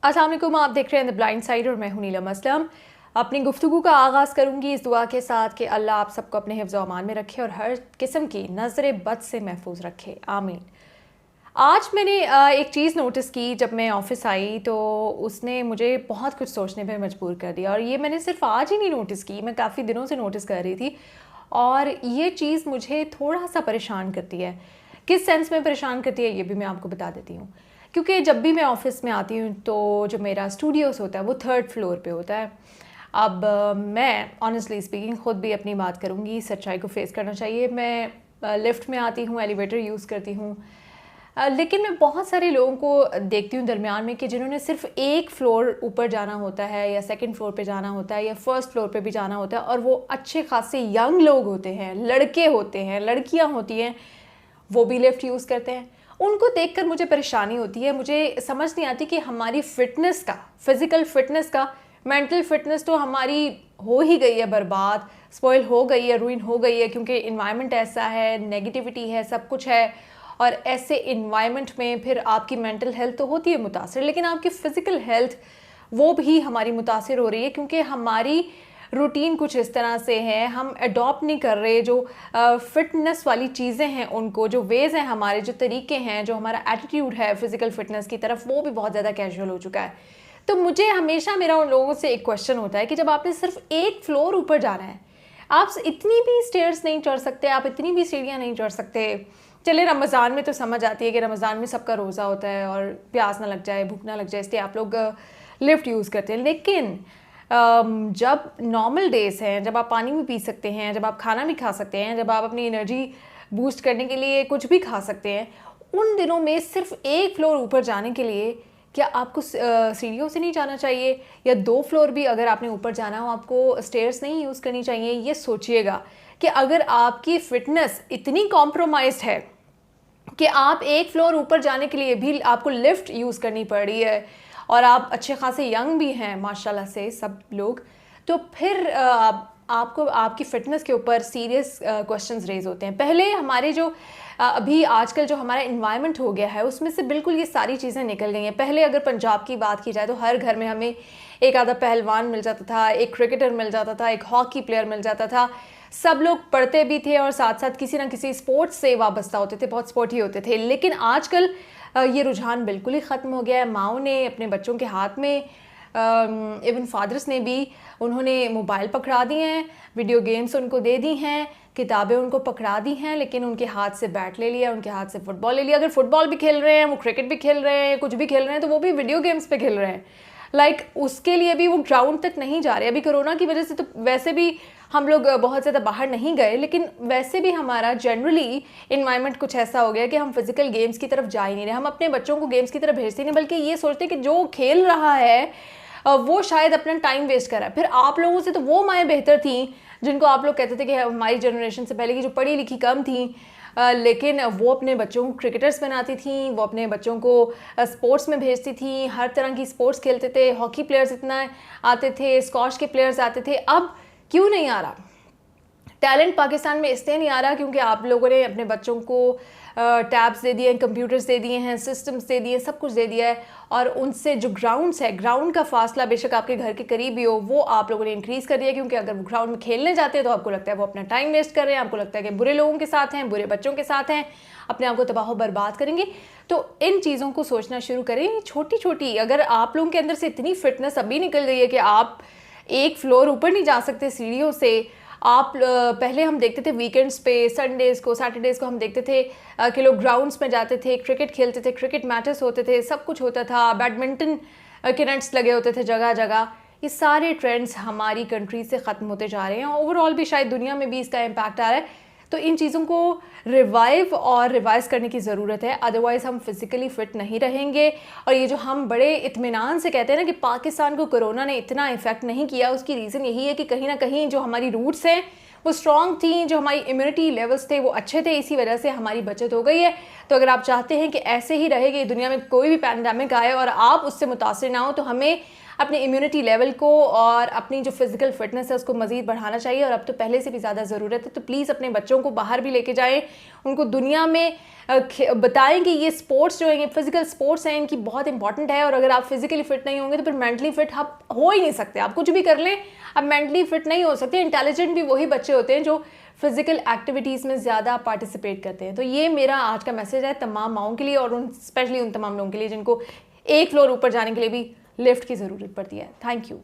अस्सलाम वालेकुम, आप देख रहे हैं द ब्लाइंड साइड और मैं हूं नीलम असलम। अपनी गुफ्तगू का आगाज़ करूंगी इस दुआ के साथ कि अल्लाह आप सबको अपने हिफ्ज़ व अमान में रखे और हर किस्म की नज़र बद से महफूज रखे, आमीन। आज मैंने एक चीज़ नोटिस की जब मैं ऑफ़िस आई, तो उसने मुझे बहुत कुछ सोचने पे मजबूर कर दिया। और ये मैंने सिर्फ आज ही नहीं नोटिस की, मैं काफ़ी दिनों से नोटिस कर रही थी। और ये चीज़ मुझे थोड़ा सा परेशान करती है। किस सेंस में परेशान करती है ये भी मैं आपको बता देती हूँ। क्योंकि जब भी मैं ऑफ़िस में आती हूँ तो जो मेरा स्टूडियोज़ होता है वो थर्ड फ्लोर पे होता है। अब मैं ऑनेस्टली स्पीकिंग ख़ुद भी अपनी बात करूँगी, सच्चाई को फेस करना चाहिए। मैं लिफ्ट में आती हूँ, एलिवेटर यूज़ करती हूँ, लेकिन मैं बहुत सारे लोगों को देखती हूँ दरमियान में कि जिन्होंने सिर्फ एक फ्लोर ऊपर जाना होता है या सेकंड फ्लोर पे जाना होता है या फर्स्ट फ्लोर पे भी जाना होता है, और वो अच्छे खासे यंग लोग होते हैं, लड़के होते हैं, लड़कियाँ होती हैं, वो भी लिफ्ट यूज़ करते हैं। उनको देखकर मुझे परेशानी होती है। मुझे समझ नहीं आती कि हमारी फ़िटनेस का, फ़िज़िकल फ़िटनेस का, मेंटल फ़िटनेस तो हमारी हो ही गई है बर्बाद, स्पॉइल हो गई है, रूइन हो गई है, क्योंकि इन्वायरमेंट ऐसा है, नेगेटिविटी है, सब कुछ है। और ऐसे इन्वायरमेंट में फिर आपकी मेंटल हेल्थ तो होती है मुतासिर, लेकिन आपकी फ़िज़िकल हेल्थ वो भी हमारी मुतासिर हो रही है, क्योंकि हमारी रूटीन कुछ इस तरह से है, हम अडॉप्ट नहीं कर रहे जो फ़िटनेस वाली चीज़ें हैं उनको, जो वेज़ हैं हमारे, जो तरीके हैं, जो हमारा एटीट्यूड है फ़िज़िकल फ़िटनेस की तरफ, वो भी बहुत ज़्यादा कैजुअल हो चुका है। तो मुझे हमेशा मेरा उन लोगों से एक क्वेश्चन होता है कि जब आपने सिर्फ एक फ्लोर ऊपर जाना है, आप इतनी भी स्टेयर्स नहीं चढ़ सकते, आप इतनी भी सीढ़ियाँ नहीं चढ़ सकते। चले रमज़ान में तो समझ आती है कि रमज़ान में सबका रोज़ा होता है और प्यास ना लग जाए, भूख ना लग जाए, इसलिए आप लोग लिफ्ट यूज़ करते हैं। लेकिन जब नॉर्मल डेज़ हैं, जब आप पानी भी पी सकते हैं, जब आप खाना भी खा सकते हैं, जब आप अपनी एनर्जी बूस्ट करने के लिए कुछ भी खा सकते हैं, उन दिनों में सिर्फ एक फ्लोर ऊपर जाने के लिए क्या आपको सीढ़ियों से नहीं जाना चाहिए? या 2 फ्लोर भी अगर आपने ऊपर जाना हो, आपको स्टेयर्स नहीं यूज़ करनी चाहिए? ये सोचिएगा कि अगर आपकी फ़िटनेस इतनी कॉम्प्रोमाइज़्ड है कि आप एक फ्लोर ऊपर जाने के लिए भी आपको लिफ्ट यूज़ करनी पड़ रही है, और आप अच्छे खासे यंग भी हैं माशाल्लाह से सब लोग, तो फिर आपको आपकी फ़िटनेस के ऊपर सीरियस क्वेश्चंस रेज़ होते हैं। पहले हमारे जो अभी आजकल जो हमारा इन्वायरमेंट हो गया है, उसमें से बिल्कुल ये सारी चीज़ें निकल गई हैं। पहले अगर पंजाब की बात की जाए तो हर घर में हमें एक आधा पहलवान मिल जाता था, एक क्रिकेटर मिल जाता था, एक हॉकी प्लेयर मिल जाता था। सब लोग पढ़ते भी थे और साथ साथ किसी ना किसी स्पोर्ट्स से वाबस्ता होते थे, बहुत स्पोर्टी होते थे। लेकिन आजकल ये रुझान बिल्कुल ही ख़त्म हो गया है। माँओं ने अपने बच्चों के हाथ में, इवन फादर्स ने भी, उन्होंने मोबाइल पकड़ा दिए हैं, वीडियो गेम्स उनको दे दी हैं, किताबें उनको पकड़ा दी हैं, लेकिन उनके हाथ से बैट ले लिया, उनके हाथ से फुटबॉल ले लिया। अगर फुटबॉल भी खेल रहे हैं, वो क्रिकेट भी खेल रहे हैं, कुछ भी खेल रहे हैं, तो वो भी वीडियो गेम्स पे खेल रहे हैं। उसके लिए भी वो ग्राउंड तक नहीं जा रहे। अभी कोरोना की वजह से तो वैसे भी हम लोग बहुत ज़्यादा बाहर नहीं गए, लेकिन वैसे भी हमारा जनरली इन्वायरमेंट कुछ ऐसा हो गया कि हम फिज़िकल गेम्स की तरफ जा ही नहीं रहे। हम अपने बच्चों को गेम्स की तरफ भेजते नहीं, बल्कि ये सोचते कि जो खेल रहा है वो शायद अपना टाइम वेस्ट कर रहा है। फिर आप लोगों से तो वो माएँ बेहतर थीं जिनको आप लोग कहते थे कि हमारी जनरेशन से पहले की जो पढ़ी लिखी कम थी, लेकिन वो अपने बच्चों को क्रिकेटर्स बनाती थी, वो अपने बच्चों को स्पोर्ट्स में भेजती थी, हर तरह की स्पोर्ट्स खेलते थे, हॉकी प्लेयर्स इतना आते थे, स्क्वॉश के प्लेयर्स आते थे। अब क्यों नहीं आ रहा? टैलेंट पाकिस्तान में इसलिए नहीं आ रहा क्योंकि आप लोगों ने अपने बच्चों को टैब्स दे दिए हैं, कंप्यूटर्स दे दिए हैं, सिस्टम्स दे दिए, सब कुछ दे दिया है, और उनसे जो ग्राउंड्स है, ग्राउंड का फासला बेशक आपके घर के करीब ही हो, वो आप लोगों ने इंक्रीज़ कर दिया। क्योंकि अगर वो ग्राउंड में खेलने जाते हैं तो आपको लगता है वो अपना टाइम वेस्ट कर रहे हैं, आपको लगता है कि बुरे लोगों के साथ हैं, बुरे बच्चों के साथ हैं, अपने आप को तबाह बर्बाद करेंगे। तो इन चीज़ों को सोचना शुरू करें, छोटी छोटी। अगर आप लोगों के अंदर से इतनी फिटनेस अभी निकल गई है कि आप एक फ्लोर ऊपर नहीं जा सकते सीढ़ियों से, आप पहले हम देखते थे वीकेंड्स पे, संडेज़ को, सैटरडेज़ को हम देखते थे कि लोग ग्राउंड्स में जाते थे, क्रिकेट खेलते थे, क्रिकेट मैचेस होते थे, सब कुछ होता था, बैडमिंटन के नेट्स लगे होते थे जगह जगह। ये सारे ट्रेंड्स हमारी कंट्री से ख़त्म होते जा रहे हैं। ओवरऑल भी शायद दुनिया में भी इसका इम्पैक्ट आ रहा है। तो इन चीज़ों को रिवाइव और रिवाइज़ करने की ज़रूरत है, अदरवाइज़ हम फिज़िकली फ़िट नहीं रहेंगे। और ये जो हम बड़े इत्मीनान से कहते हैं ना कि पाकिस्तान को कोरोना ने इतना इफ़ेक्ट नहीं किया, उसकी रीज़न यही है कि कहीं ना कहीं जो हमारी रूट्स हैं वो स्ट्रॉन्ग थी, जो हमारी इम्यूनिटी लेवल्स थे वो अच्छे थे, इसी वजह से हमारी बचत हो गई है। तो अगर आप चाहते हैं कि ऐसे ही रहे कि दुनिया में कोई भी पैंडेमिक आए और आप उससे मुतासिर ना हो, तो हमें अपनी इम्यूनिटी लेवल को और अपनी जो फिजिकल फिटनेस है उसको मज़ीद बढ़ाना चाहिए, और अब तो पहले से भी ज़्यादा ज़रूरत है। तो प्लीज़ अपने बच्चों को बाहर भी लेके जाएं, उनको दुनिया में बताएं कि ये स्पोर्ट्स जो है, ये फिजिकल स्पोर्ट्स हैं, इनकी बहुत इंपॉर्टेंट है। और अगर आप फिजिकली फिट नहीं होंगे तो फिर मेंटली फिट आप हो ही नहीं सकते। आप कुछ भी कर लें, आप मेंटली फिट नहीं हो सकते। इंटेलिजेंट भी वही बच्चे होते हैं जो फिजिकल एक्टिविटीज़ में ज़्यादा पार्टिसिपेट करते हैं। तो ये मेरा आज का मैसेज है तमाम माओं के लिए, और स्पेशली उन तमाम लोगों के लिए जिनको एक फ्लोर ऊपर जाने के लिए भी लिफ्ट की ज़रूरत पड़ती है। Thank you.